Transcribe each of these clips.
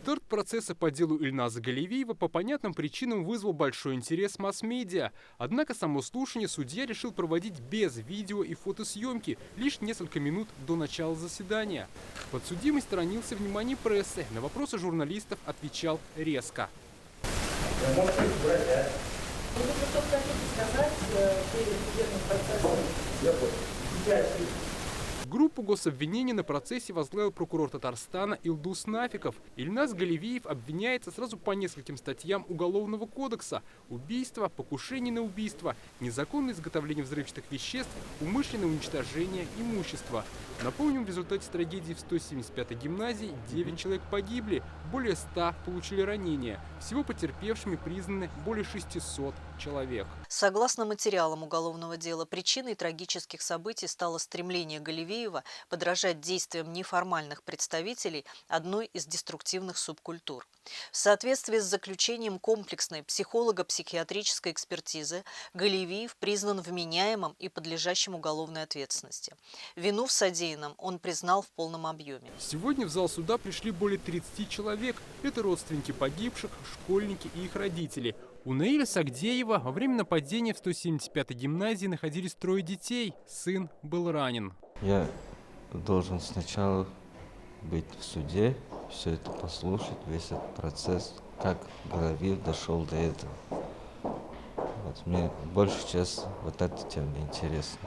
Старт процесса по делу Ильназа Галевиева по понятным причинам вызвал большой интерес масс-медиа. Однако само слушание судья решил проводить без видео и фотосъемки лишь несколько минут до начала заседания. Подсудимый сторонился внимания прессы. На вопросы журналистов отвечал резко. Группу гособвинения на процессе возглавил прокурор Татарстана Илдус Нафиков. Ильназ Галевиев обвиняется сразу по нескольким статьям Уголовного кодекса: убийство, покушение на убийство, незаконное изготовление взрывчатых веществ, умышленное уничтожение имущества. Напомним, в результате трагедии в 175-й гимназии 9 человек погибли, более 100 получили ранения. Всего потерпевшими признаны более 600 человек. Согласно материалам уголовного дела, причиной трагических событий стало стремление Галевиева подражать действиям неформальных представителей одной из деструктивных субкультур. В соответствии с заключением комплексной психолого-психиатрической экспертизы, Галевиев признан вменяемым и подлежащим уголовной ответственности. Вину в содеянном он признал в полном объеме. Сегодня в зал суда пришли более 30 человек. Это родственники погибших, школьники и их родители. У Наиля Сагдеева во время нападения в 175-й гимназии находились 3 детей. Сын был ранен. Я должен сначала быть в суде, все это послушать, весь этот процесс, как Галевиев дошел до этого. Вот, мне больше сейчас вот эта тема интересна.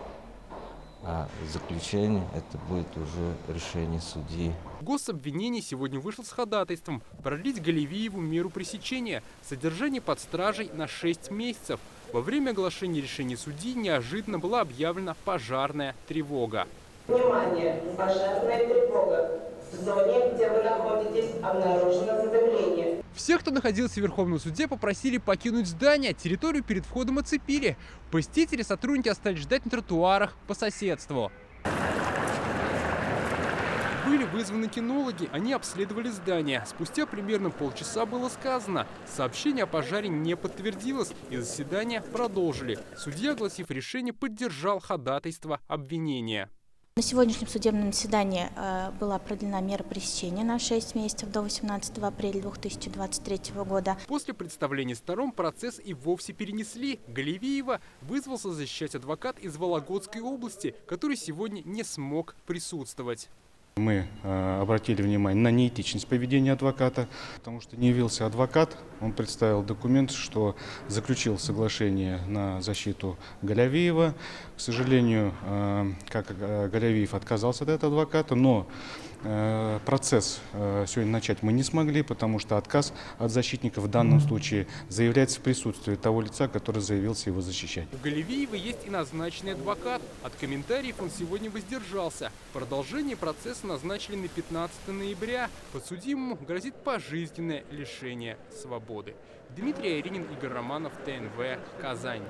А заключение — это будет уже решение судьи. Гособвинение сегодня вышло с ходатайством продлить Галевиеву меру пресечения — содержание под стражей на 6 месяцев. Во время оглашения решения судьи неожиданно была объявлена пожарная тревога. Внимание! Пожарная тревога! В зоне, где вы находитесь, обнаружено задымление. Всех, кто находился в Верховном суде, попросили покинуть здание. Территорию перед входом оцепили. Посетители, сотрудники остались ждать на тротуарах по соседству. Были вызваны кинологи, они обследовали здание. Спустя примерно полчаса было сказано: сообщение о пожаре не подтвердилось, и заседание продолжили. Судья, огласив решение, поддержал ходатайство обвинения. На сегодняшнем судебном заседании была продлена мера пресечения на 6 месяцев до 18 апреля 2023 года. После представления сторон процесс и вовсе перенесли. Галевиева вызвался защищать адвокат из Вологодской области, который сегодня не смог присутствовать. Мы обратили внимание на неэтичность поведения адвоката, потому что не явился адвокат. Он представил документ, что заключил соглашение на защиту Галевиева. К сожалению, как Галевиев отказался от этого адвоката, но процесс сегодня начать мы не смогли, потому что отказ от защитника в данном случае заявляется в присутствии того лица, который заявился его защищать. У Галевиева есть и назначенный адвокат. От комментариев он сегодня воздержался. Продолжение процесса назначили на 15 ноября. Подсудимому грозит пожизненное лишение свободы. Дмитрий Айринин, Игорь Романов, ТНВ, Казань.